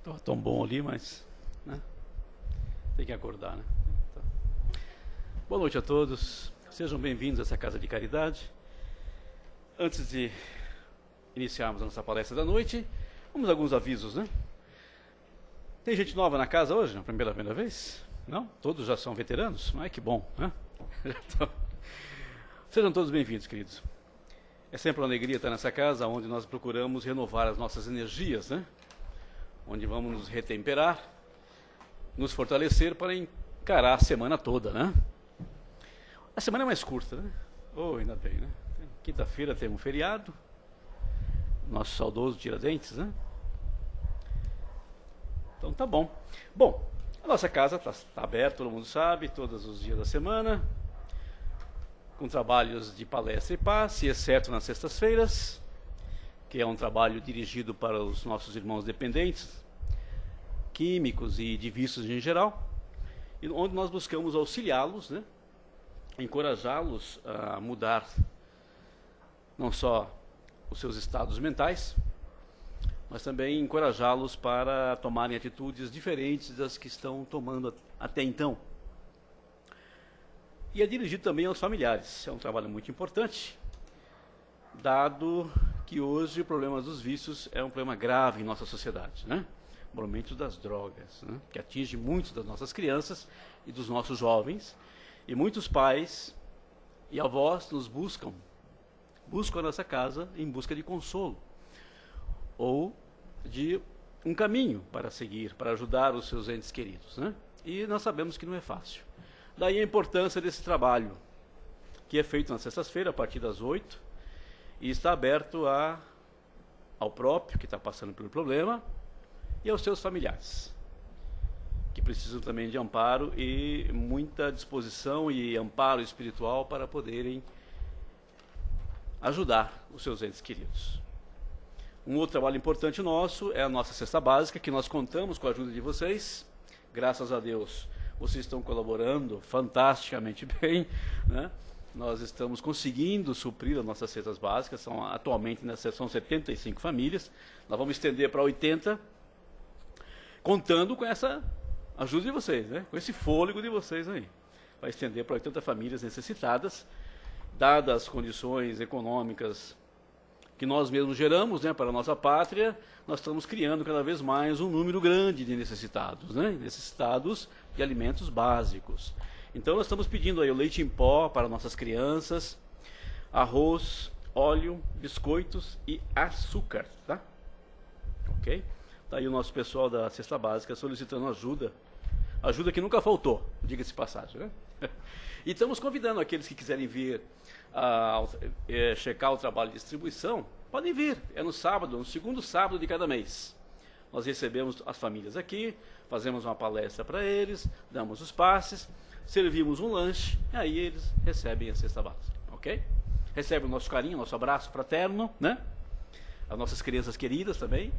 Estava tão bom ali, mas, né, tem que acordar, né? Tá. Boa noite a todos. Sejam bem-vindos a essa Casa de Caridade. Antes de iniciarmos a nossa palestra da noite, vamos a alguns avisos, né? Tem gente nova na casa hoje, na primeira vez? Não? Todos já são veteranos? Ai, que bom, né? Sejam todos bem-vindos, queridos. É sempre uma alegria estar nessa casa, onde nós procuramos renovar as nossas energias, né? Onde vamos nos retemperar, nos fortalecer para encarar a semana toda, né? A semana é mais curta, né? Oh, ainda bem, né? Quinta-feira tem um feriado, nosso saudoso Tiradentes, né? Então tá bom. Bom, a nossa casa está aberta, todo mundo sabe, todos os dias da semana, com trabalhos de palestra e passe, exceto nas sextas-feiras, que é um trabalho dirigido para os nossos irmãos dependentes, químicos e de vícios em geral, e onde nós buscamos auxiliá-los, né? Encorajá-los a mudar não só os seus estados mentais, mas também encorajá-los para tomarem atitudes diferentes das que estão tomando até então. E é dirigido também aos familiares. É um trabalho muito importante, dado que hoje o problema dos vícios é um problema grave em nossa sociedade, né? O problema das drogas, né? Que atinge muitas das nossas crianças e dos nossos jovens. E muitos pais e avós nos buscam a nossa casa em busca de consolo, ou de um caminho para seguir, para ajudar os seus entes queridos, né? E nós sabemos que não é fácil. Daí a importância desse trabalho, que é feito na sexta-feira, a partir das 8, e está aberto ao próprio, que está passando pelo problema, e aos seus familiares, que precisam também de amparo e muita disposição e amparo espiritual para poderem ajudar os seus entes queridos. Um outro trabalho importante nosso é a nossa cesta básica, que nós contamos com a ajuda de vocês. Graças a Deus, vocês estão colaborando fantasticamente bem, né? Nós estamos conseguindo suprir as nossas cestas básicas, atualmente são 75 famílias, nós vamos estender para 80, contando com essa ajuda de vocês, né? Com esse fôlego de vocês aí. Vai estender para 80 famílias necessitadas, dadas as condições econômicas que nós mesmos geramos, né, para a nossa pátria. Nós estamos criando cada vez mais um número grande de necessitados, né? Necessitados de alimentos básicos. Então nós estamos pedindo aí o leite em pó para nossas crianças, arroz, óleo, biscoitos e açúcar, tá? Ok? Está aí o nosso pessoal da cesta básica solicitando ajuda que nunca faltou, diga-se de passagem, né? E estamos convidando aqueles que quiserem vir checar o trabalho de distribuição, podem vir, é no sábado, no segundo sábado de cada mês. Nós recebemos as famílias aqui, fazemos uma palestra para eles, damos os passes, servimos um lanche, e aí eles recebem a cesta básica, ok? Recebem o nosso carinho, nosso abraço fraterno, né? As nossas crianças queridas também,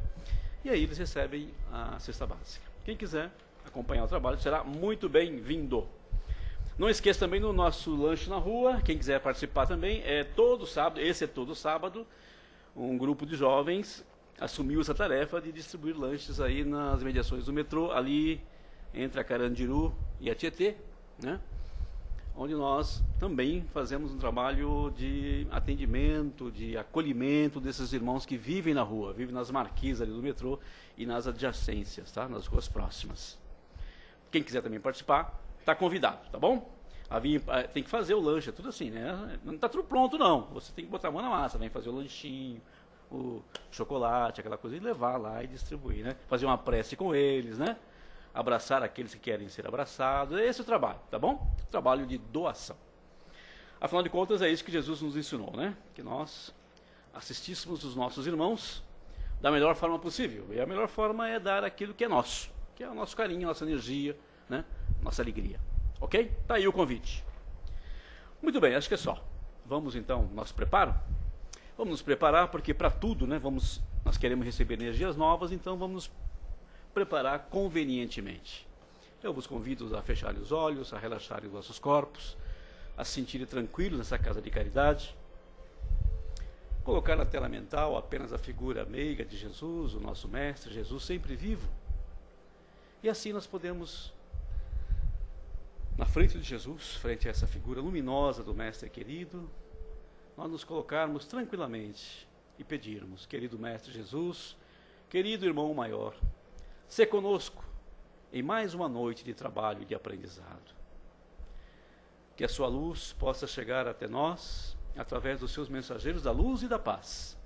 e aí eles recebem a cesta básica. Quem quiser acompanhar o trabalho será muito bem-vindo. Não esqueça também do nosso lanche na rua. Quem quiser participar também, é todo sábado, esse é todo sábado, um grupo de jovens assumiu essa tarefa de distribuir lanches aí nas mediações do metrô, ali entre a Carandiru e a Tietê, né? Onde nós também fazemos um trabalho de atendimento, de acolhimento desses irmãos que vivem na rua, vivem nas marquises ali do metrô e nas adjacências, tá? Nas ruas próximas. Quem quiser também participar, está convidado, tá bom? Tem que fazer o lanche, é tudo assim, né? Não está tudo pronto, não. Você tem que botar a mão na massa, vem fazer o lanchinho, o chocolate, aquela coisa, e levar lá e distribuir, né? Fazer uma prece com eles, né? Abraçar aqueles que querem ser abraçados. Esse é o trabalho, tá bom? Trabalho de doação. Afinal de contas, é isso que Jesus nos ensinou, né? Que nós assistíssemos os nossos irmãos da melhor forma possível. E a melhor forma é dar aquilo que é nosso, que é o nosso carinho, a nossa energia, né? Nossa alegria. Ok? Tá aí o convite. Muito bem, acho que é só. Vamos então, nosso preparo? Vamos nos preparar, porque para tudo, né? Nós queremos receber energias novas, então vamos nos preparar convenientemente. Eu vos convido a fecharem os olhos, a relaxarem os vossos corpos, a se sentirem tranquilos nessa casa de caridade. Colocar na tela mental apenas a figura meiga de Jesus, o nosso Mestre, Jesus sempre vivo, E assim nós podemos, na frente de Jesus, frente a essa figura luminosa do Mestre querido, nós nos colocarmos tranquilamente e pedirmos: querido Mestre Jesus, querido irmão maior, sê conosco em mais uma noite de trabalho e de aprendizado. Que a sua luz possa chegar até nós, através dos seus mensageiros da luz e da paz.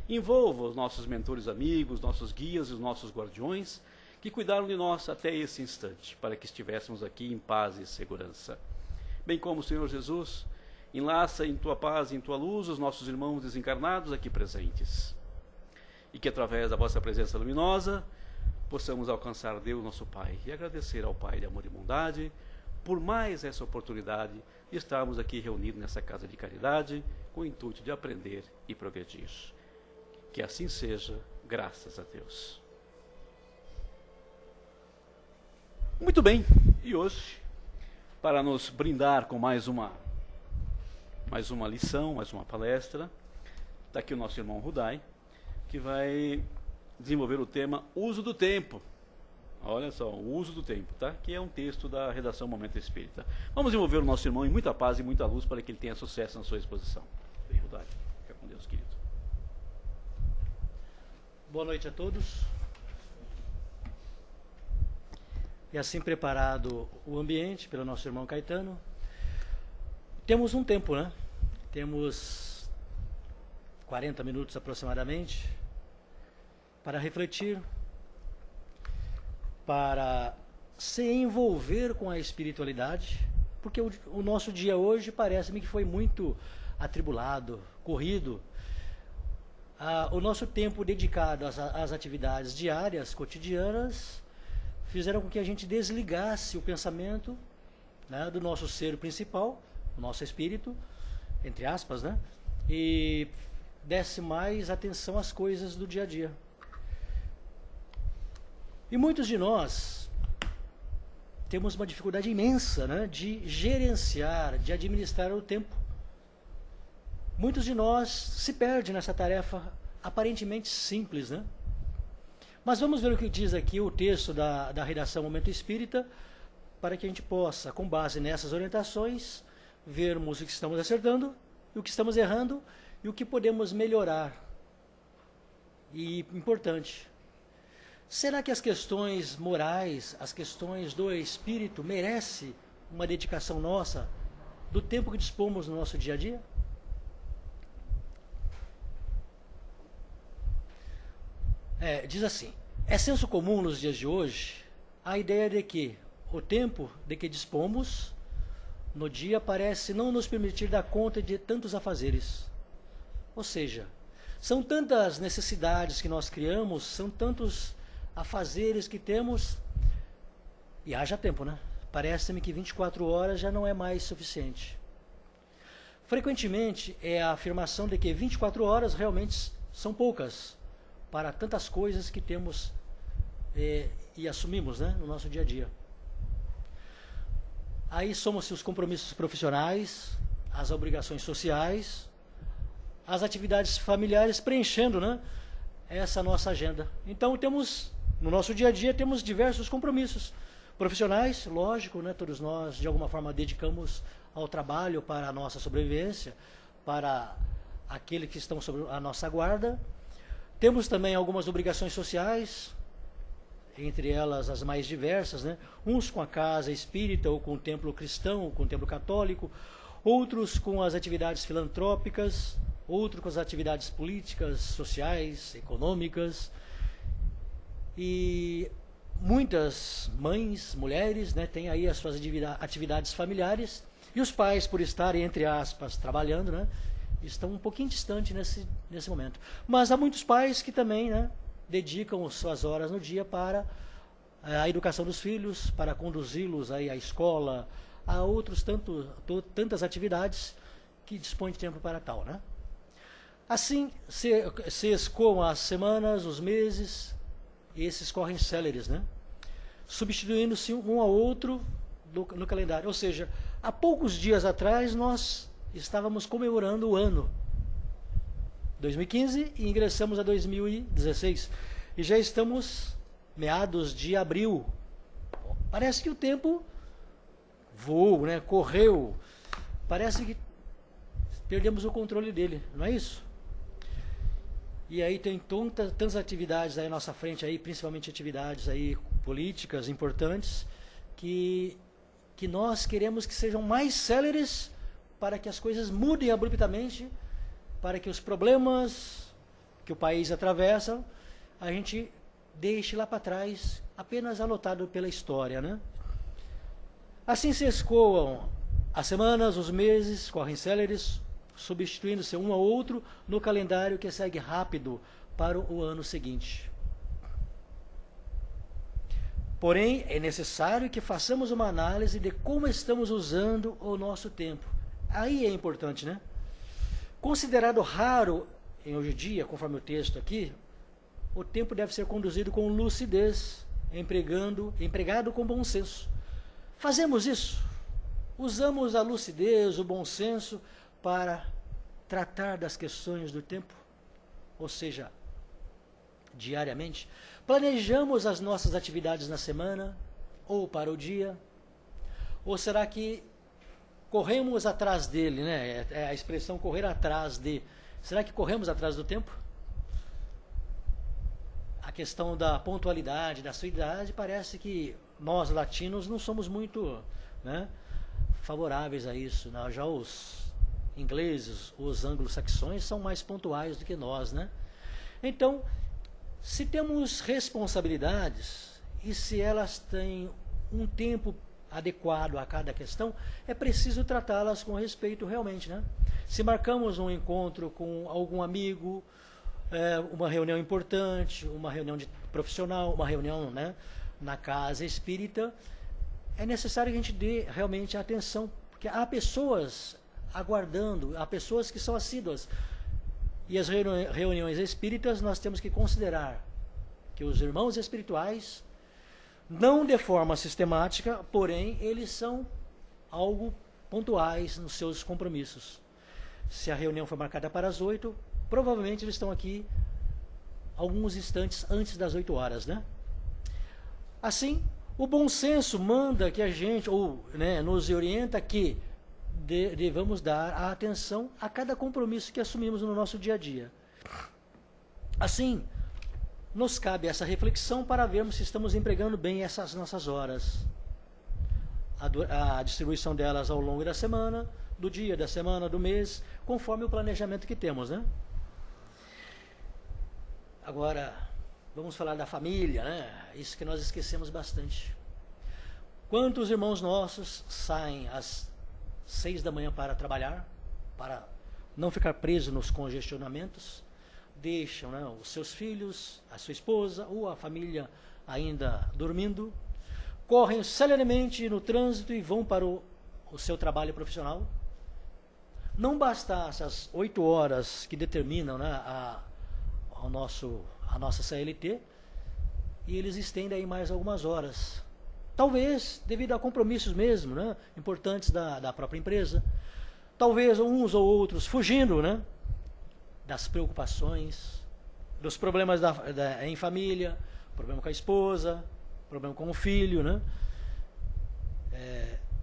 Envolva os nossos mentores amigos, nossos guias e os nossos guardiões, que cuidaram de nós até esse instante, para que estivéssemos aqui em paz e segurança. Bem como, Senhor Jesus, enlaça em tua paz e em tua luz os nossos irmãos desencarnados aqui presentes. E que através da vossa presença luminosa, possamos alcançar Deus nosso Pai e agradecer ao Pai de amor e bondade por mais essa oportunidade de estarmos aqui reunidos nessa casa de caridade com o intuito de aprender e progredir. Que assim seja, graças a Deus. Muito bem, e hoje, para nos brindar com mais uma lição, mais uma palestra, está aqui o nosso irmão Rudai, que vai desenvolver o tema uso do tempo. Olha só, o uso do tempo, tá? Que é um texto da redação Momento Espírita. Vamos envolver o nosso irmão em muita paz e muita luz para que ele tenha sucesso na sua exposição. Bem, Rudai, fica com Deus, querido. Boa noite a todos. E assim preparado o ambiente pelo nosso irmão Caetano, temos um tempo, né? Temos 40 minutos aproximadamente para refletir, para se envolver com a espiritualidade, porque o nosso dia hoje parece-me que foi muito atribulado, corrido. O nosso tempo dedicado às atividades diárias, cotidianas, fizeram com que a gente desligasse o pensamento, né, do nosso ser principal, o nosso espírito, entre aspas, né, e desse mais atenção às coisas do dia a dia. E muitos de nós temos uma dificuldade imensa, né, de gerenciar, de administrar o tempo. Muitos de nós se perdem nessa tarefa aparentemente simples, né? Mas vamos ver o que diz aqui o texto da redação Momento Espírita, para que a gente possa, com base nessas orientações, vermos o que estamos acertando, o que estamos errando e o que podemos melhorar. E importante, será que as questões morais, as questões do espírito, merecem uma dedicação nossa, do tempo que dispomos no nosso dia a dia? Diz assim: é senso comum nos dias de hoje a ideia de que o tempo de que dispomos no dia parece não nos permitir dar conta de tantos afazeres. Ou seja, são tantas necessidades que nós criamos, são tantos afazeres que temos, e haja tempo, né? Parece-me que 24 horas já não é mais suficiente. Frequentemente é a afirmação de que 24 horas realmente são poucas para tantas coisas que temos e assumimos, né, no nosso dia a dia. Aí somam-se os compromissos profissionais, as obrigações sociais, as atividades familiares preenchendo, né, essa nossa agenda. Então temos, no nosso dia a dia, temos diversos compromissos profissionais, lógico, né, todos nós de alguma forma dedicamos ao trabalho para a nossa sobrevivência, para aqueles que estão sob a nossa guarda. Temos também algumas obrigações sociais, entre elas as mais diversas, né? Uns com a casa espírita ou com o templo cristão, ou com o templo católico, outros com as atividades filantrópicas, outros com as atividades políticas, sociais, econômicas. E muitas mães, mulheres, né, têm aí as suas atividades familiares, e os pais, por estarem, entre aspas, trabalhando, né, estão um pouquinho distantes nesse momento. Mas há muitos pais que também, né, dedicam suas horas no dia para a educação dos filhos, para conduzi-los aí à escola, a outros tantas atividades que dispõem de tempo para tal, né? Assim se escoam as semanas, os meses, e esses correm céleres, né? Substituindo-se um ao outro no calendário. Ou seja, há poucos dias atrás nós estávamos comemorando o ano 2015 e ingressamos a 2016. E já estamos meados de abril Parece que o tempo voou, né? Correu. Parece que perdemos o controle dele, não é isso? E aí tem tantas atividades aí à nossa frente, aí, principalmente atividades aí políticas importantes, que nós queremos que sejam mais céleres para que as coisas mudem abruptamente, para que os problemas que o país atravessa, a gente deixe lá para trás, apenas anotado pela história, né? Assim se escoam as semanas, os meses, correm céleres, substituindo-se um ao outro no calendário que segue rápido para o ano seguinte. Porém, é necessário que façamos uma análise de como estamos usando o nosso tempo. Aí é importante, né? Considerado raro em hoje em dia, conforme o texto aqui, o tempo deve ser conduzido com lucidez, empregado com bom senso. Fazemos isso? Usamos a lucidez, o bom senso para tratar das questões do tempo? Ou seja, diariamente? Planejamos as nossas atividades na semana ou para o dia? Ou será que corremos atrás dele, né? É a expressão correr atrás de. Será que corremos atrás do tempo? A questão da pontualidade, da assiduidade, parece que nós latinos não somos muito, né, favoráveis a isso, né? Já os ingleses, os anglo-saxões são mais pontuais do que nós, né? Então, se temos responsabilidades e se elas têm um tempo adequado a cada questão, é preciso tratá-las com respeito realmente, né? Se marcamos um encontro com algum amigo, uma reunião importante, uma reunião profissional, uma reunião, né, na casa espírita, é necessário que a gente dê realmente atenção, porque há pessoas aguardando, há pessoas que são assíduas. E as reuniões espíritas nós temos que considerar que os irmãos espirituais, não de forma sistemática, porém eles são algo pontuais nos seus compromissos. Se a reunião foi marcada para as 8, provavelmente eles estão aqui alguns instantes antes das 8 horas, né? Assim, o bom senso manda que a gente, ou, né, nos orienta que devamos dar a atenção a cada compromisso que assumimos no nosso dia a dia. Assim, nos cabe essa reflexão para vermos se estamos empregando bem essas nossas horas. A distribuição delas ao longo da semana, do dia, da semana, do mês, conforme o planejamento que temos, né? Agora, vamos falar da família, né? Isso que nós esquecemos bastante. Quantos irmãos nossos saem às 6 da manhã para trabalhar, para não ficar preso nos congestionamentos, deixam, né, os seus filhos, a sua esposa ou a família ainda dormindo, correm celeremente no trânsito e vão para o seu trabalho profissional. Não bastasse as 8 horas que determinam, né, a nossa CLT, e eles estendem aí mais algumas horas. Talvez devido a compromissos mesmo, né, importantes da própria empresa. Talvez uns ou outros fugindo, né, das preocupações, dos problemas em família, problema com a esposa, problema com o filho, né?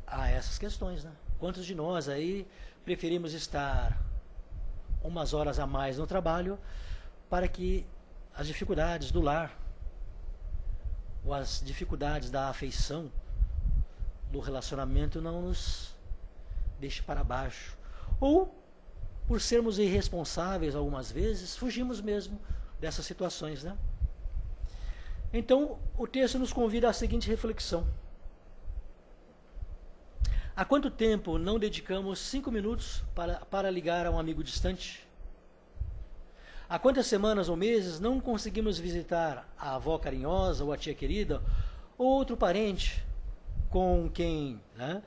Há essas questões, né? Quantos de nós aí preferimos estar umas horas a mais no trabalho para que as dificuldades do lar, ou as dificuldades da afeição, do relacionamento não nos deixe para baixo. Ou, por sermos irresponsáveis algumas vezes, fugimos mesmo dessas situações, né? Então, o texto nos convida à seguinte reflexão. Há quanto tempo não dedicamos 5 minutos para ligar a um amigo distante? Há quantas semanas ou meses não conseguimos visitar a avó carinhosa ou a tia querida ou outro parente com quem, né,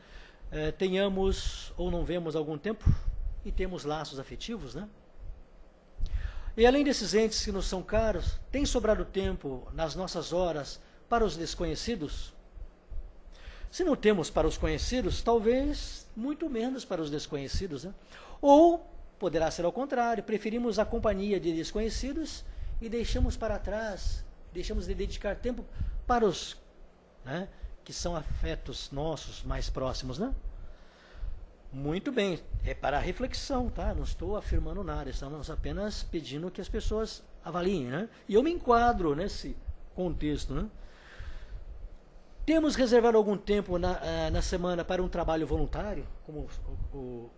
tenhamos ou não vemos há algum tempo e temos laços afetivos, né? E além desses entes que nos são caros, tem sobrado tempo nas nossas horas para os desconhecidos? Se não temos para os conhecidos, talvez muito menos para os desconhecidos, né? Ou poderá ser ao contrário, preferimos a companhia de desconhecidos e deixamos para trás, deixamos de dedicar tempo para os, né, que são afetos nossos mais próximos, né? Muito bem, é para reflexão, tá? Não estou afirmando nada, estamos apenas pedindo que as pessoas avaliem, né? E eu me enquadro nesse contexto, né? Temos reservado algum tempo na semana para um trabalho voluntário, como o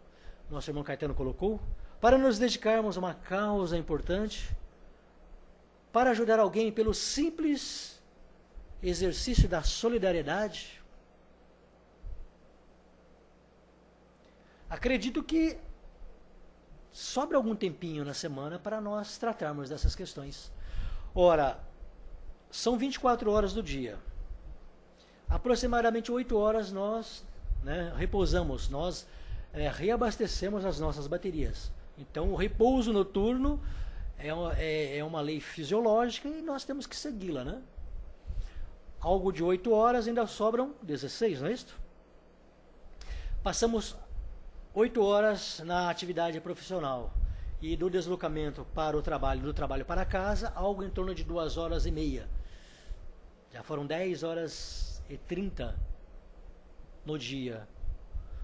nosso irmão Caetano colocou, para nos dedicarmos a uma causa importante, para ajudar alguém pelo simples exercício da solidariedade. Acredito que sobra algum tempinho na semana para nós tratarmos dessas questões. Ora, são 24 horas do dia. Aproximadamente 8 horas nós, né, repousamos, nós reabastecemos as nossas baterias. Então o repouso noturno é uma lei fisiológica e nós temos que segui-la, né? Algo de 8 horas, ainda sobram 16, não é isso? Passamos 8 horas na atividade profissional e do deslocamento para o trabalho, do trabalho para casa, algo em torno de 2 horas e meia. Já foram 10 horas e 30 no dia.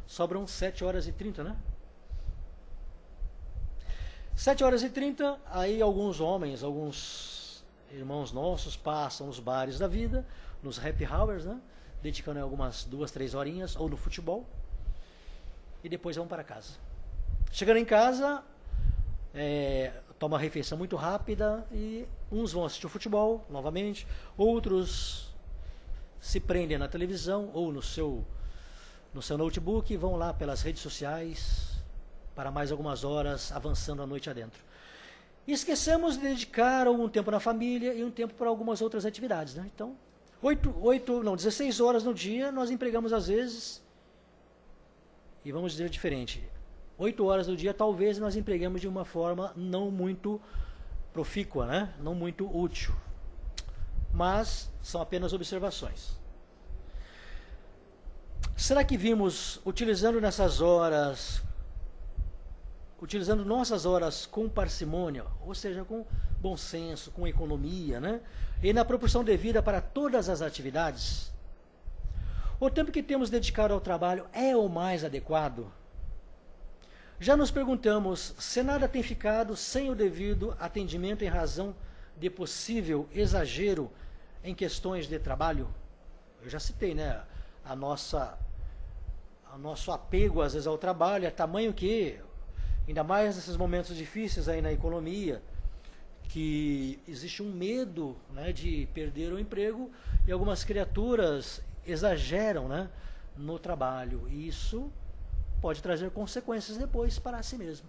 Sobram 7 horas e 30, né? 7 horas e 30, aí alguns homens, alguns irmãos nossos passam nos bares da vida, nos happy hours, né? Dedicando algumas 2, 3 horinhas, ou no futebol, e depois vão para casa. Chegando em casa, toma uma refeição muito rápida, e uns vão assistir o futebol, novamente, outros se prendem na televisão, ou no seu notebook, e vão lá pelas redes sociais, para mais algumas horas, avançando a noite adentro. E esquecemos de dedicar algum tempo na família e um tempo para algumas outras atividades, né? Então, 16 horas no dia nós empregamos às vezes, e vamos dizer diferente, 8 horas do dia talvez nós empregamos de uma forma não muito profícua, né? Não muito útil. Mas são apenas observações. Será que vimos, utilizando nossas horas com parcimônia, ou seja, com bom senso, com economia, né? E na proporção devida para todas as atividades? O tempo que temos dedicado ao trabalho é o mais adequado? Já nos perguntamos se nada tem ficado sem o devido atendimento em razão de possível exagero em questões de trabalho? Eu já citei, né? O nosso apego às vezes ao trabalho é tamanho que, ainda mais nesses momentos difíceis aí na economia, que existe um medo, né, de perder o emprego, e algumas criaturas exageram, né, no trabalho, e isso pode trazer consequências depois para si mesmo.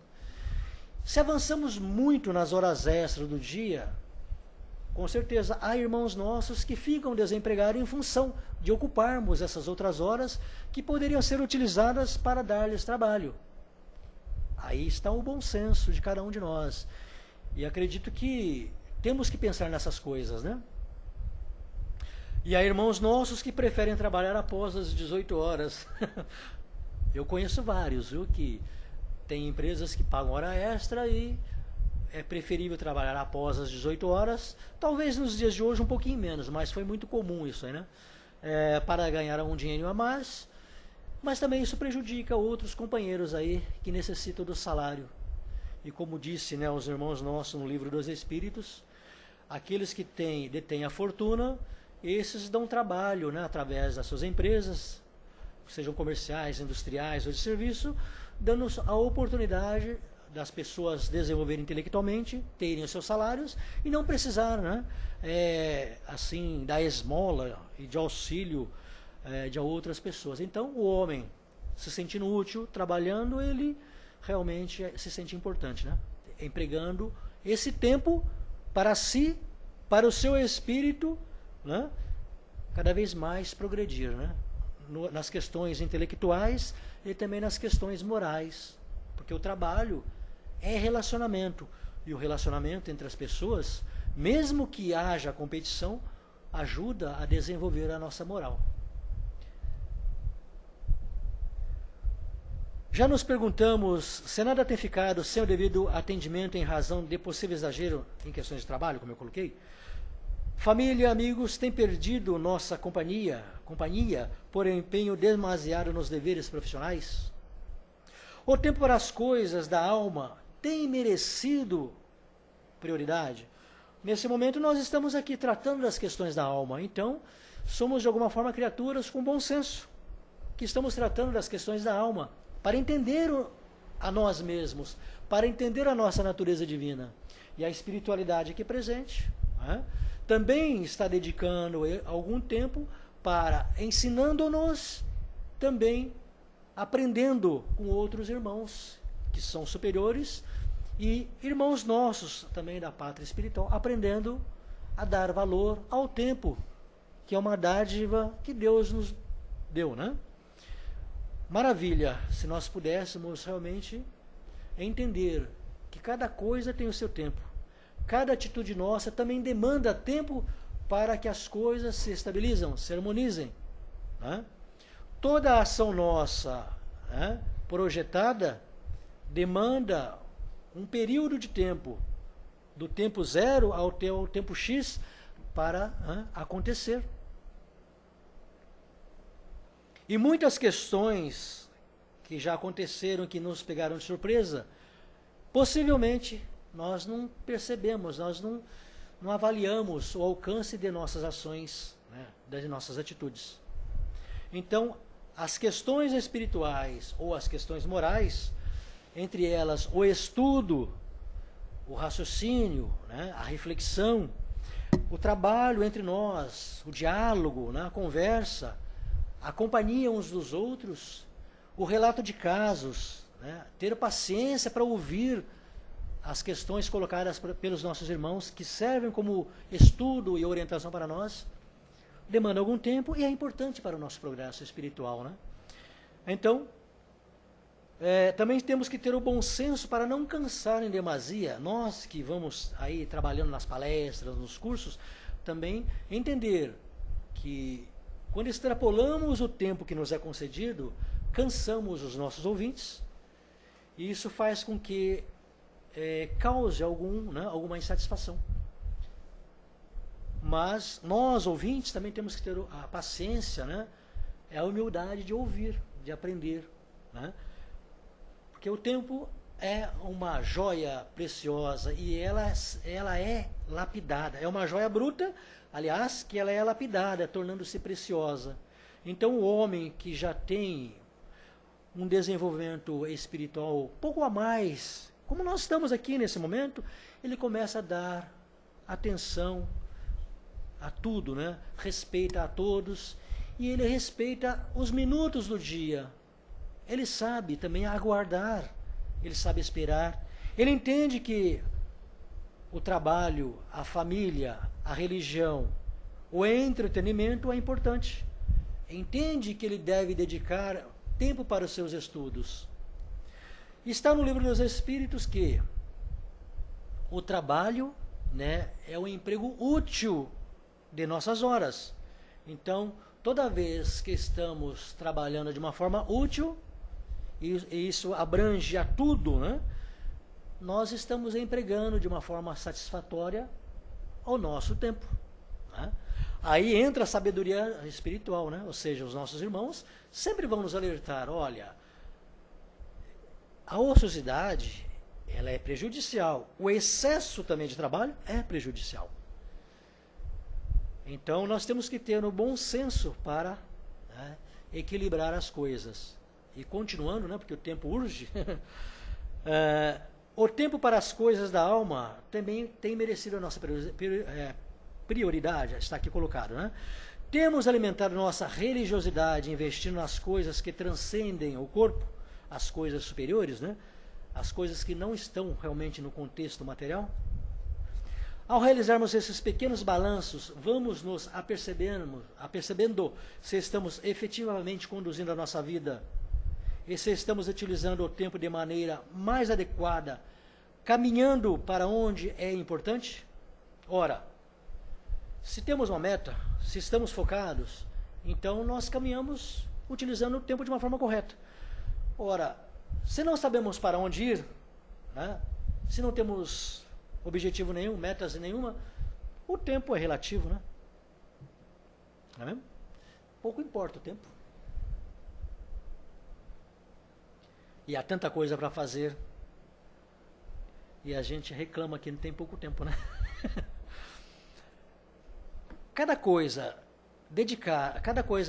Se avançamos muito nas horas extras do dia, com certeza há irmãos nossos que ficam desempregados em função de ocuparmos essas outras horas que poderiam ser utilizadas para dar-lhes trabalho. Aí está o bom senso de cada um de nós. E acredito que temos que pensar nessas coisas, né? E há irmãos nossos que preferem trabalhar após as 18 horas. Eu conheço vários, viu, que tem empresas que pagam hora extra e é preferível trabalhar após as 18 horas. Talvez nos dias de hoje um pouquinho menos, mas foi muito comum isso aí, né? Para ganhar um dinheiro a mais. Mas também isso prejudica outros companheiros aí que necessitam do salário. E como disse, né, os irmãos nossos no Livro dos Espíritos, aqueles que detêm a fortuna, esses dão trabalho, né, através das suas empresas, sejam comerciais, industriais ou de serviço, dando a oportunidade das pessoas desenvolverem intelectualmente, terem os seus salários e não precisar, né, assim, da esmola e de auxílio de outras pessoas. Então, o homem, se sentindo útil, trabalhando, ele realmente se sente importante, né? Empregando esse tempo para si, para o seu espírito, né? Cada vez mais progredir, né? Nas questões intelectuais e também nas questões morais, porque o trabalho é relacionamento, e o relacionamento entre as pessoas, mesmo que haja competição, ajuda a desenvolver a nossa moral. Já nos perguntamos se nada tem ficado sem o devido atendimento em razão de possível exagero em questões de trabalho, como eu coloquei? Família e amigos têm perdido nossa companhia por empenho demasiado nos deveres profissionais? O tempo para as coisas da alma tem merecido prioridade? Nesse momento nós estamos aqui tratando das questões da alma, então somos de alguma forma criaturas com bom senso, que estamos tratando das questões da alma, para entender a nós mesmos, para entender a nossa natureza divina. E a espiritualidade aqui presente, né, também está dedicando algum tempo para ensinando-nos, também aprendendo com outros irmãos que são superiores e irmãos nossos também da pátria espiritual, aprendendo a dar valor ao tempo, que é uma dádiva que Deus nos deu, né? Maravilha, se nós pudéssemos realmente entender que cada coisa tem o seu tempo. Cada atitude nossa também demanda tempo para que as coisas se estabilizem, se harmonizem, né? Toda ação nossa, né, projetada demanda um período de tempo, do tempo zero ao tempo X, para acontecer. E muitas questões que já aconteceram, que nos pegaram de surpresa, possivelmente nós não percebemos, nós não avaliamos o alcance de nossas ações, né, das nossas atitudes. Então, as questões espirituais ou as questões morais, entre elas o estudo, o raciocínio, né, a reflexão, o trabalho entre nós, o diálogo, né, a conversa, a companhia uns dos outros, o relato de casos, né, ter paciência para ouvir as questões colocadas pelos nossos irmãos, que servem como estudo e orientação para nós, demanda algum tempo e é importante para o nosso progresso espiritual, né? Então, também temos que ter o bom senso para não cansar em demasia. Nós que vamos aí trabalhando nas palestras, nos cursos, também entender que quando extrapolamos o tempo que nos é concedido, cansamos os nossos ouvintes, e isso faz com que cause alguma insatisfação. Mas nós, ouvintes, também temos que ter a paciência, né, a humildade de ouvir, de aprender, né? Porque o tempo é uma joia preciosa e ela é lapidada. É uma joia bruta, aliás, que ela é lapidada, tornando-se preciosa. Então o homem que já tem um desenvolvimento espiritual pouco a mais, como nós estamos aqui nesse momento, ele começa a dar atenção a tudo, né? Respeita a todos e ele respeita os minutos do dia. Ele sabe também aguardar, ele sabe esperar. Ele entende que o trabalho, a família, a religião, o entretenimento é importante. Entende que ele deve dedicar tempo para os seus estudos. Está no Livro dos Espíritos que o trabalho, né, é um emprego útil de nossas horas. Então, toda vez que estamos trabalhando de uma forma útil, e isso abrange a tudo, né, nós estamos empregando de uma forma satisfatória o nosso tempo, né? Aí entra a sabedoria espiritual, né? Ou seja, os nossos irmãos sempre vão nos alertar, olha, a ociosidade, ela é prejudicial, o excesso também de trabalho é prejudicial. Então nós temos que ter um bom senso para, né, equilibrar as coisas. E continuando, né, porque o tempo urge, o tempo para as coisas da alma também tem merecido a nossa prioridade, está aqui colocado, né? Temos alimentado nossa religiosidade investindo nas coisas que transcendem o corpo, as coisas superiores, né? As coisas que não estão realmente no contexto material. Ao realizarmos esses pequenos balanços, vamos nos apercebendo se estamos efetivamente conduzindo a nossa vida e se estamos utilizando o tempo de maneira mais adequada, caminhando para onde é importante. Ora, se temos uma meta, se estamos focados, então nós caminhamos utilizando o tempo de uma forma correta. Ora, se não sabemos para onde ir, né, se não temos objetivo nenhum, metas nenhuma, O tempo é relativo, né? Não é mesmo? Pouco importa o tempo. E há tanta coisa para fazer. E a gente reclama que não tem pouco tempo, né? Cada coisa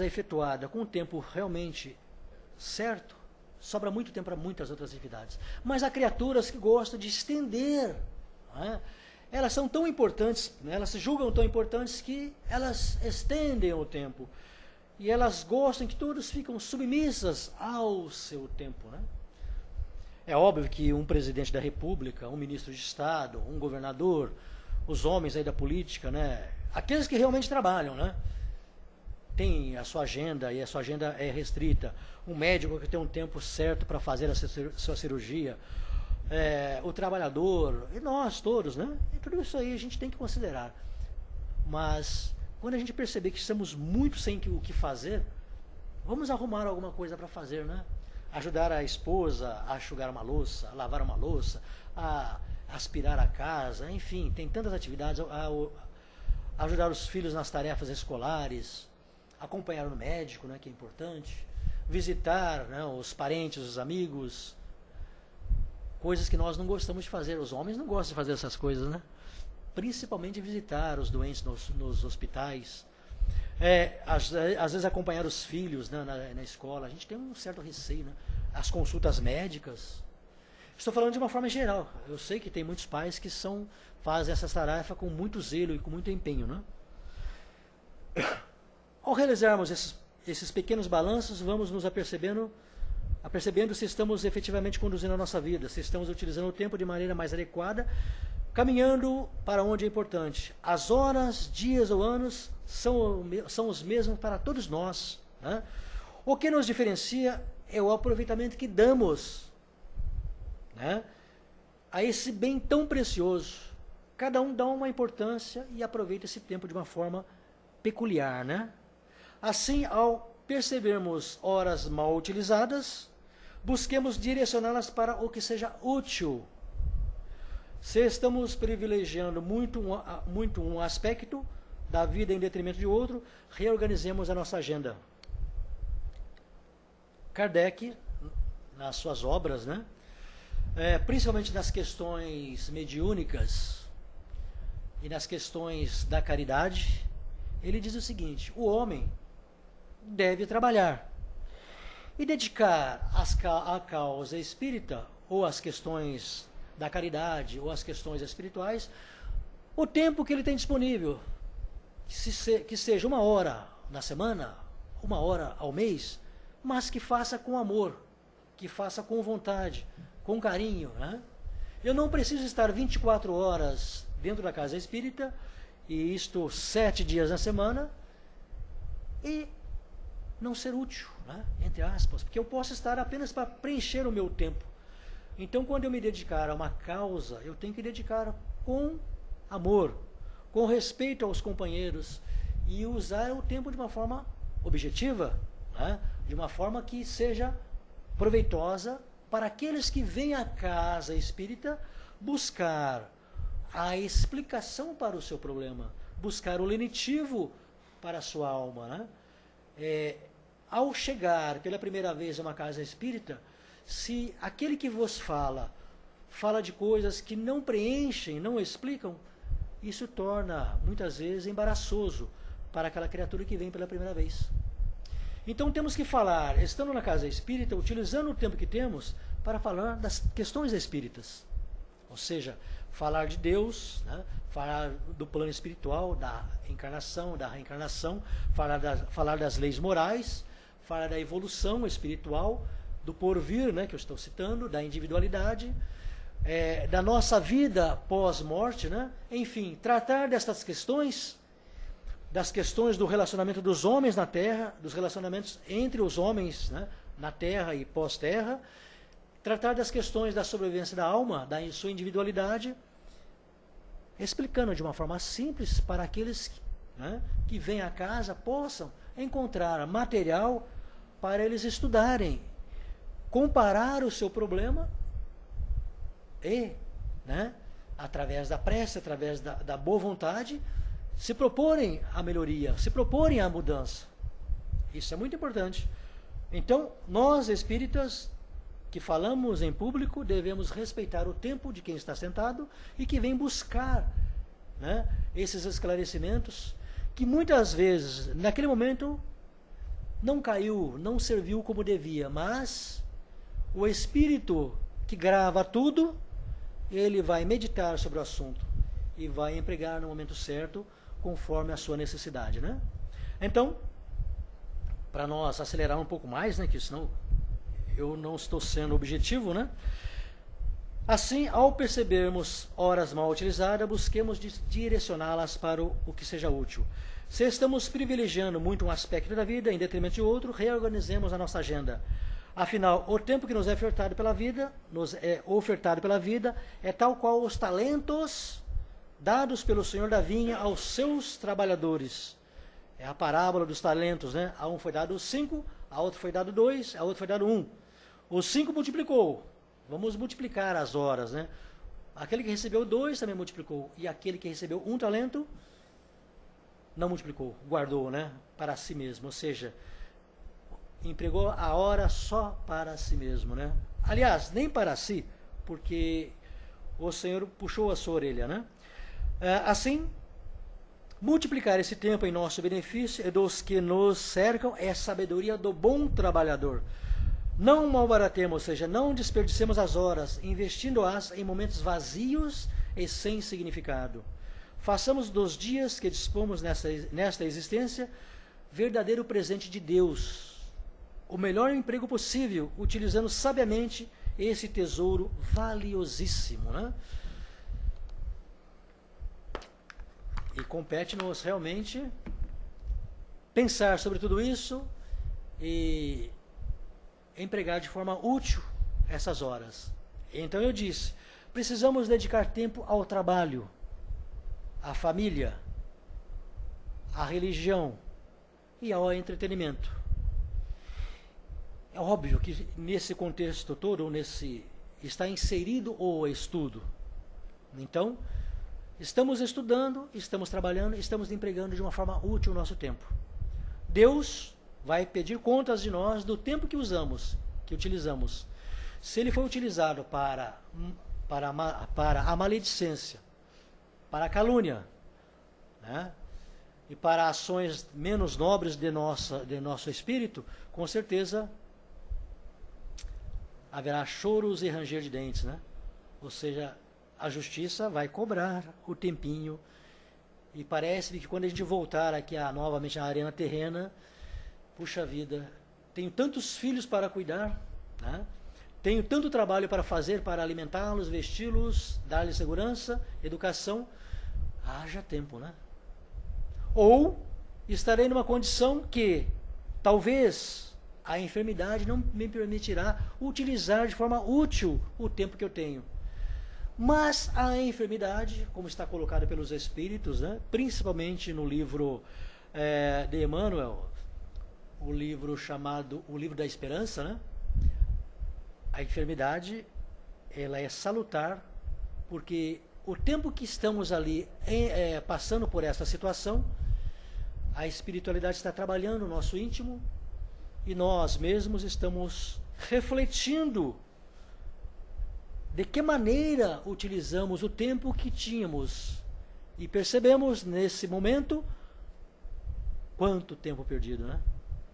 efetuada com o tempo realmente certo, sobra muito tempo para muitas outras atividades. Mas há criaturas que gostam de estender, né? Elas são tão importantes, né? Elas se julgam tão importantes que elas estendem o tempo. E elas gostam que todos ficam submissas ao seu tempo, né? É óbvio que um presidente da República, um ministro de Estado, um governador, os homens aí da política, né? Aqueles que realmente trabalham, né? Tem a sua agenda e a sua agenda é restrita. Um médico que tem um tempo certo para fazer a sua cirurgia. O trabalhador, e nós todos, né? E tudo isso aí a gente tem que considerar. Mas quando a gente perceber que estamos muito sem o que fazer, vamos arrumar alguma coisa para fazer, né? Ajudar a esposa a enxugar uma louça, a lavar uma louça, a aspirar a casa, enfim, tem tantas atividades, ajudar os filhos nas tarefas escolares, acompanhar no médico, né, que é importante, visitar, né, os parentes, os amigos, coisas que nós não gostamos de fazer. Os homens não gostam de fazer essas coisas, né? Principalmente visitar os doentes nos hospitais. Às vezes acompanhar os filhos, né, na escola. A gente tem um certo receio, né? As consultas médicas. Estou falando de uma forma geral. Eu sei que tem muitos pais que fazem essa tarefa com muito zelo e com muito empenho, né? Ao realizarmos esses pequenos balanços, vamos nos apercebendo se estamos efetivamente conduzindo a nossa vida, se estamos utilizando o tempo de maneira mais adequada, caminhando para onde é importante. As horas, dias ou anos são os mesmos para todos nós, né? O que nos diferencia é o aproveitamento que damos, né, a esse bem tão precioso. Cada um dá uma importância e aproveita esse tempo de uma forma peculiar, né? Assim, ao percebermos horas mal utilizadas, busquemos direcioná-las para o que seja útil. Se estamos privilegiando muito um aspecto da vida em detrimento de outro, reorganizemos a nossa agenda. Kardec, nas suas obras, né, principalmente nas questões mediúnicas e nas questões da caridade, ele diz o seguinte: o homem deve trabalhar e dedicar à causa espírita, ou às questões da caridade, ou às questões espirituais, o tempo que ele tem disponível, que seja 1 hora na semana, 1 hora ao mês, mas que faça com amor, que faça com vontade, com carinho, né? Eu não preciso estar 24 horas dentro da casa espírita, e isto 7 dias na semana, e não ser útil, né? Entre aspas, porque eu posso estar apenas para preencher o meu tempo. Então, quando eu me dedicar a uma causa, eu tenho que dedicar com amor, com respeito aos companheiros, e usar o tempo de uma forma objetiva, né? De uma forma que seja proveitosa para aqueles que vêm à casa espírita buscar a explicação para o seu problema, buscar o lenitivo para a sua alma, né? Ao chegar pela primeira vez a uma casa espírita, se aquele que vos fala de coisas que não preenchem, não explicam, isso torna muitas vezes embaraçoso para aquela criatura que vem pela primeira vez. Então temos que falar, estando na casa espírita, utilizando o tempo que temos para falar das questões espíritas. Ou seja, falar de Deus, né? Falar do plano espiritual, da encarnação, da reencarnação, falar das leis morais, falar da evolução espiritual, do porvir, né, que eu estou citando, da individualidade, da nossa vida pós-morte, né? Enfim, tratar dessas questões, das questões do relacionamento dos homens na Terra, dos relacionamentos entre os homens, né, na Terra e pós-Terra, tratar das questões da sobrevivência da alma, da sua individualidade, explicando de uma forma simples para aqueles, né, que vêm à casa possam encontrar material para eles estudarem, comparar o seu problema e, né, através da prece, através da boa vontade, se proporem a melhoria, se proporem a mudança. Isso é muito importante. Então, nós espíritas que falamos em público devemos respeitar o tempo de quem está sentado e que vem buscar, né, esses esclarecimentos que muitas vezes, naquele momento, não caiu, não serviu como devia, mas o espírito que grava tudo, ele vai meditar sobre o assunto e vai empregar no momento certo, conforme a sua necessidade, né? Então, para nós acelerar um pouco mais, né, que senão eu não estou sendo objetivo, né? Assim, ao percebermos horas mal utilizadas, busquemos direcioná-las para o que seja útil. Se estamos privilegiando muito um aspecto da vida em detrimento de outro, reorganizemos a nossa agenda. Afinal, o tempo que nos é ofertado pela vida, é tal qual os talentos dados pelo Senhor da vinha aos seus trabalhadores. É a parábola dos talentos, né? A um foi dado 5, a outro foi dado 2, a outro foi dado 1. O 5 multiplicou. Vamos multiplicar as horas, né? Aquele que recebeu 2 também multiplicou. E aquele que recebeu 1 talento não multiplicou, guardou, né? Para si mesmo. Ou seja, empregou a hora só para si mesmo, né? Aliás, nem para si, porque o Senhor puxou a sua orelha, né? Assim, multiplicar esse tempo em nosso benefício e dos que nos cercam é a sabedoria do bom trabalhador. Não malbaratemos, ou seja, não desperdicemos as horas, investindo-as em momentos vazios e sem significado. Façamos dos dias que dispomos nesta existência verdadeiro presente de Deus, o melhor emprego possível, utilizando sabiamente esse tesouro valiosíssimo, né? E compete-nos realmente pensar sobre tudo isso e empregar de forma útil essas horas. Então eu disse, precisamos dedicar tempo ao trabalho, à família, à religião e ao entretenimento. É óbvio que nesse contexto todo, está inserido o estudo. Então, estamos estudando, estamos trabalhando, estamos empregando de uma forma útil o nosso tempo. Deus vai pedir contas de nós do tempo que usamos, que utilizamos. Se ele foi utilizado para a maledicência, para a calúnia, né, e para ações menos nobres de nosso espírito, com certeza haverá choros e ranger de dentes, né? Ou seja, a justiça vai cobrar o tempinho. E parece-me que quando a gente voltar aqui novamente à arena terrena, puxa vida, tenho tantos filhos para cuidar, né? Tenho tanto trabalho para fazer, para alimentá-los, vesti-los, dar-lhes segurança, educação, haja tempo, né? Ou estarei numa condição que talvez a enfermidade não me permitirá utilizar de forma útil o tempo que eu tenho. Mas a enfermidade, como está colocada pelos Espíritos, né, principalmente no livro de Emmanuel, o livro chamado O Livro da Esperança, né, a enfermidade ela é salutar, porque o tempo que estamos ali passando por essa situação, a espiritualidade está trabalhando no nosso íntimo e nós mesmos estamos refletindo de que maneira utilizamos o tempo que tínhamos. E percebemos nesse momento quanto tempo perdido, né?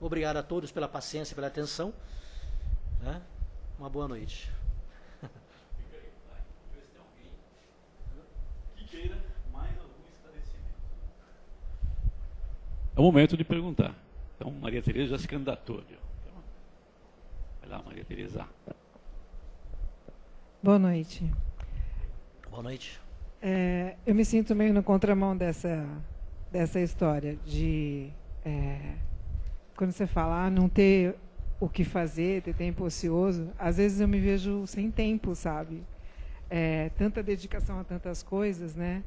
Obrigado a todos pela paciência e pela atenção, né? Uma boa noite. É o momento de perguntar. Então, Maria Tereza já se candidatou. Vai lá, Maria Tereza. Boa noite. Boa noite. Eu me sinto meio na contramão dessa história de quando você fala não ter o que fazer, ter tempo ocioso, às vezes eu me vejo sem tempo, sabe? Tanta dedicação a tantas coisas, né?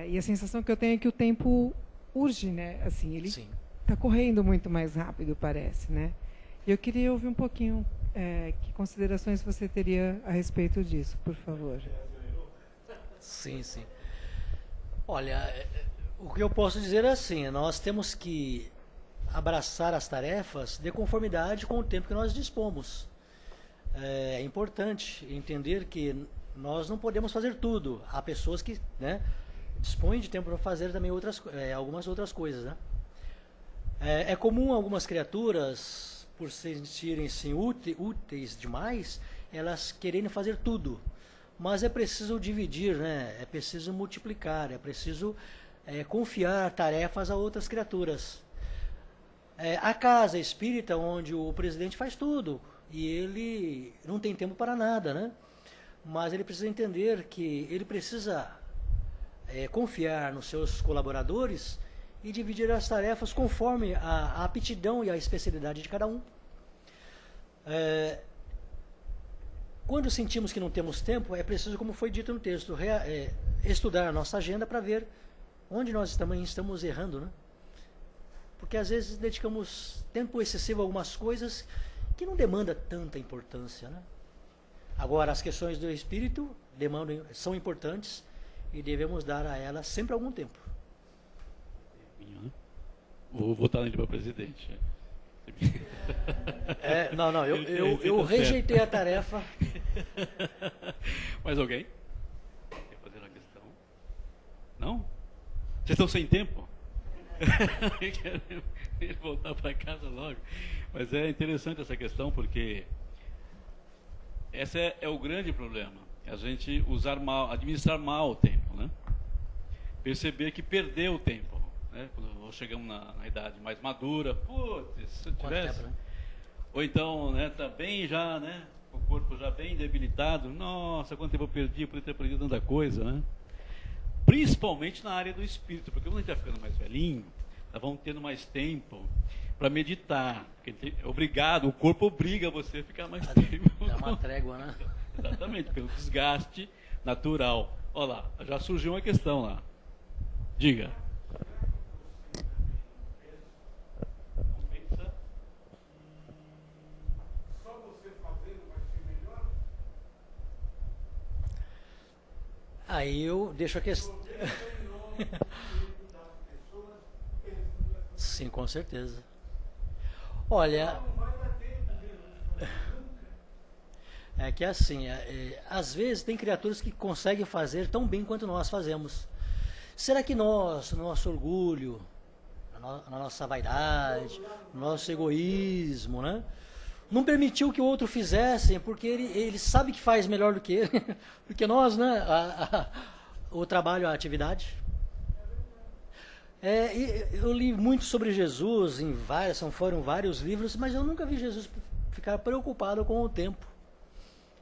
E a sensação que eu tenho é que o tempo urge, né? Assim, ele está correndo muito mais rápido, parece, né? E eu queria ouvir um pouquinho que considerações você teria a respeito disso, por favor. Sim, sim. Olha, O que eu posso dizer é assim, nós temos que abraçar as tarefas de conformidade com o tempo que nós dispomos. É importante entender que nós não podemos fazer tudo. Há pessoas que, né, dispõem de tempo para fazer também algumas outras coisas, né? É comum algumas criaturas, por sentirem-se úteis demais, elas quererem fazer tudo. Mas é preciso dividir, né? É preciso multiplicar, é preciso confiar tarefas a outras criaturas. A casa espírita, onde o presidente faz tudo, e ele não tem tempo para nada, né? Mas ele precisa entender que ele precisa confiar nos seus colaboradores e dividir as tarefas conforme a aptidão e a especialidade de cada um. Quando sentimos que não temos tempo, é preciso, como foi dito no texto, estudar a nossa agenda para ver onde nós também estamos errando, né? Porque às vezes dedicamos tempo excessivo a algumas coisas que não demandam tanta importância, né? Agora, as questões do espírito são importantes e devemos dar a elas sempre algum tempo. Vou votar nele para presidente. Não, eu rejeitei a tarefa. Mais alguém? Quer fazer uma questão? Não? Vocês estão sem tempo? Querem voltar para casa logo. Mas é interessante essa questão, porque esse é o grande problema. A gente administrar mal o tempo, né? Perceber que perdeu o tempo, né? Quando chegamos na idade mais madura, putz, se eu tivesse... Tempo, né? Ou então, né, tá bem já, né? O corpo já bem debilitado. Nossa, quanto tempo eu perdi, podia ter perdido tanta coisa, né? Principalmente na área do espírito, porque quando a gente está ficando mais velhinho, nós vamos tendo mais tempo para meditar. Obrigado, o corpo obriga você a ficar mais tempo. É uma trégua, né? Exatamente, pelo desgaste natural. Olha lá, já surgiu uma questão lá. Diga. Só você fazendo vai ser melhor? Aí eu deixo a questão. Sim, com certeza. Olha, é que assim, às vezes tem criaturas que conseguem fazer tão bem quanto nós fazemos. Será que nós, no nosso orgulho, na nossa vaidade, no nosso egoísmo, né, não permitiu que o outro fizesse, porque ele sabe que faz melhor do que ele, porque nós, né, o trabalho, a atividade. Eu li muito sobre Jesus, foram vários livros, mas eu nunca vi Jesus ficar preocupado com o tempo.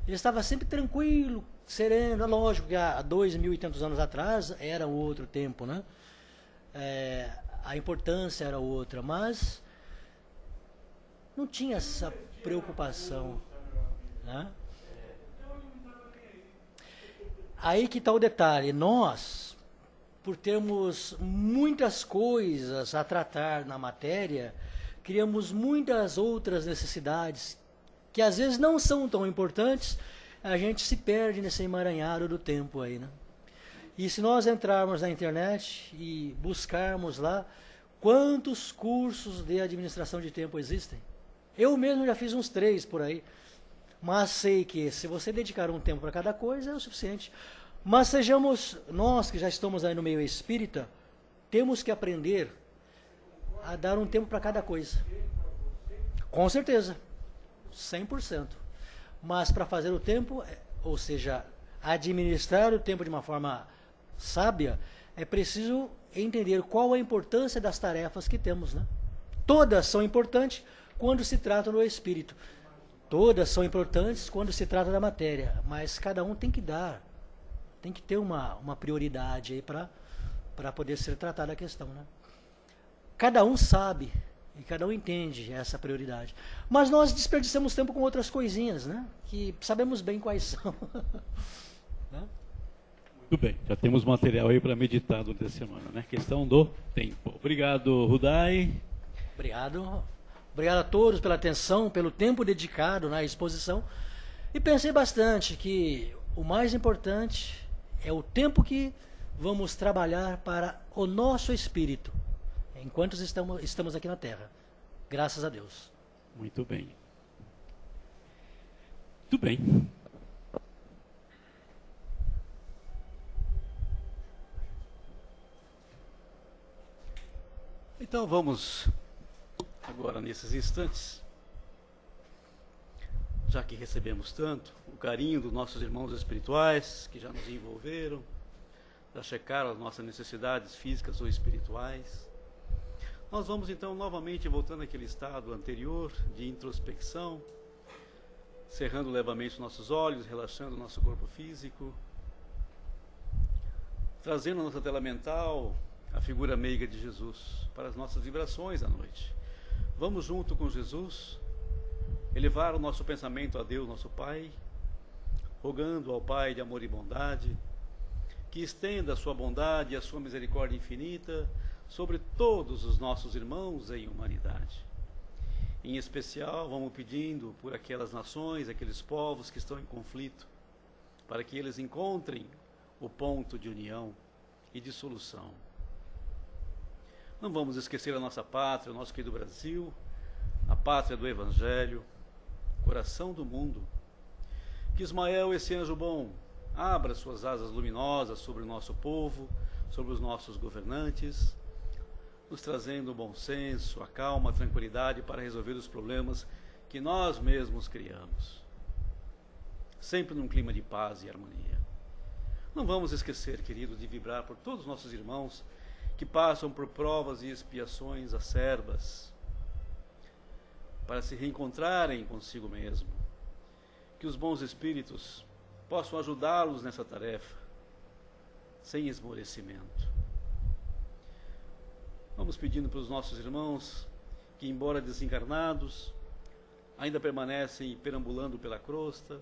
Ele estava sempre tranquilo, sereno. É lógico que há 2000 e tantos anos atrás era um outro tempo, né? A importância era outra, mas não tinha essa preocupação, né? Aí que está o detalhe. Nós, por termos muitas coisas a tratar na matéria, criamos muitas outras necessidades que às vezes não são tão importantes, a gente se perde nesse emaranhado do tempo aí, né? E se nós entrarmos na internet e buscarmos lá quantos cursos de administração de tempo existem, eu mesmo já fiz uns 3 por aí, mas sei que se você dedicar um tempo para cada coisa é o suficiente. Mas sejamos nós que já estamos aí no meio espírita, temos que aprender a dar um tempo para cada coisa. Com certeza, 100%. Mas para fazer o tempo, ou seja, administrar o tempo de uma forma sábia, é preciso entender qual a importância das tarefas que temos, né? Todas são importantes quando se trata do espírito. Todas são importantes quando se trata da matéria, mas cada um tem que ter uma prioridade aí para poder ser tratada a questão, né? Cada um sabe e cada um entende essa prioridade. Mas nós desperdiçamos tempo com outras coisinhas, né? Que sabemos bem quais são. Né? Muito bem, já temos material aí para meditar durante a semana, né? Questão do tempo. Obrigado, Rudai. Obrigado. Obrigado a todos pela atenção, pelo tempo dedicado na exposição. E pensei bastante que o mais importante é o tempo que vamos trabalhar para o nosso espírito, enquanto estamos aqui na Terra. Graças a Deus. Muito bem. Muito bem. Então vamos agora, nesses instantes, já que recebemos tanto o carinho dos nossos irmãos espirituais que já nos envolveram, já checaram as nossas necessidades físicas ou espirituais, nós vamos então novamente voltando àquele estado anterior de introspecção, cerrando levemente os nossos olhos, relaxando o nosso corpo físico, trazendo a nossa tela mental a figura meiga de Jesus para as nossas vibrações à noite. Vamos junto com Jesus elevar o nosso pensamento a Deus, nosso Pai, rogando ao Pai de amor e bondade que estenda a sua bondade e a sua misericórdia infinita sobre todos os nossos irmãos em humanidade. Em especial, vamos pedindo por aquelas nações, aqueles povos que estão em conflito, para que eles encontrem o ponto de união e de solução. Não vamos esquecer a nossa pátria, o nosso querido Brasil, a pátria do Evangelho, coração do mundo. Que Ismael, esse anjo bom, abra suas asas luminosas sobre o nosso povo, sobre os nossos governantes, nos trazendo o bom senso, a calma, a tranquilidade para resolver os problemas que nós mesmos criamos. Sempre num clima de paz e harmonia. Não vamos esquecer, querido, de vibrar por todos os nossos irmãos que passam por provas e expiações acerbas, para se reencontrarem consigo mesmo. Que os bons espíritos possam ajudá-los nessa tarefa, sem esmorecimento. Vamos pedindo para os nossos irmãos que, embora desencarnados, ainda permanecem perambulando pela crosta,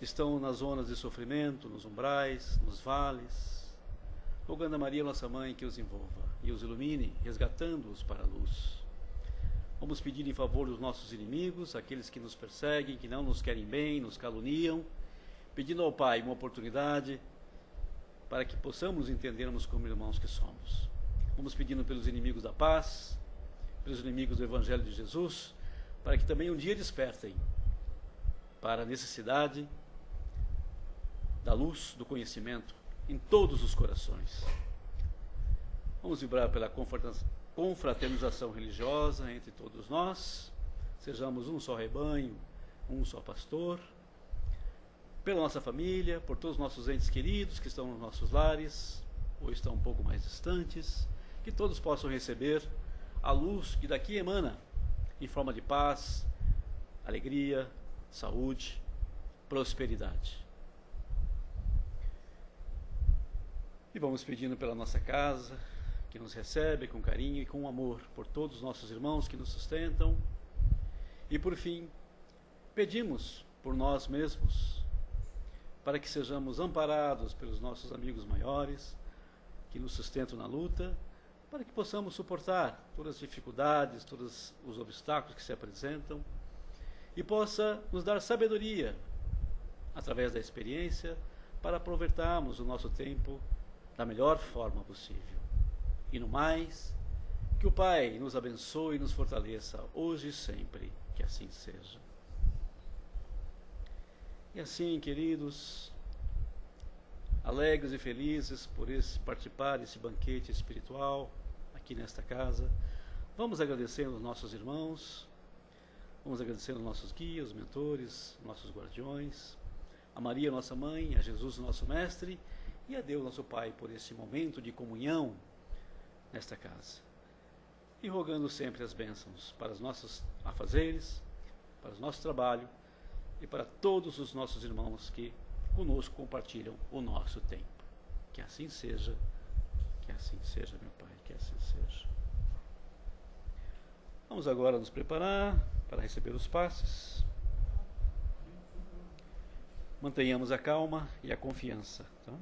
estão nas zonas de sofrimento, nos umbrais, nos vales, rogando a Maria, nossa mãe, que os envolva e os ilumine, resgatando-os para a luz. Vamos pedir em favor dos nossos inimigos, aqueles que nos perseguem, que não nos querem bem, nos caluniam, pedindo ao Pai uma oportunidade para que possamos entendermos como irmãos que somos. Vamos pedindo pelos inimigos da paz, pelos inimigos do Evangelho de Jesus, para que também um dia despertem para a necessidade da luz, do conhecimento em todos os corações. Vamos vibrar pela confraternização religiosa entre todos nós, sejamos um só rebanho, um só pastor, pela nossa família, por todos os nossos entes queridos que estão nos nossos lares ou estão um pouco mais distantes, que todos possam receber a luz que daqui emana em forma de paz, alegria, saúde, prosperidade. E vamos pedindo pela nossa casa, que nos recebe com carinho e com amor, por todos os nossos irmãos que nos sustentam. E por fim, pedimos por nós mesmos, para que sejamos amparados pelos nossos amigos maiores, que nos sustentam na luta, para que possamos suportar todas as dificuldades, todos os obstáculos que se apresentam, e possa nos dar sabedoria, através da experiência, para aproveitarmos o nosso tempo da melhor forma possível. E no mais, que o Pai nos abençoe e nos fortaleça hoje e sempre, que assim seja. E assim, queridos, alegres e felizes por participar desse banquete espiritual aqui nesta casa, vamos agradecendo aos nossos irmãos, vamos agradecendo aos nossos guias, mentores, nossos guardiões, a Maria, nossa mãe, a Jesus, nosso mestre, e a Deus, nosso Pai, por esse momento de comunhão nesta casa. E rogando sempre as bênçãos para os nossos afazeres, para o nosso trabalho e para todos os nossos irmãos que conosco compartilham o nosso tempo. Que assim seja, meu Pai, que assim seja. Vamos agora nos preparar para receber os passes. Mantenhamos a calma e a confiança. Tá?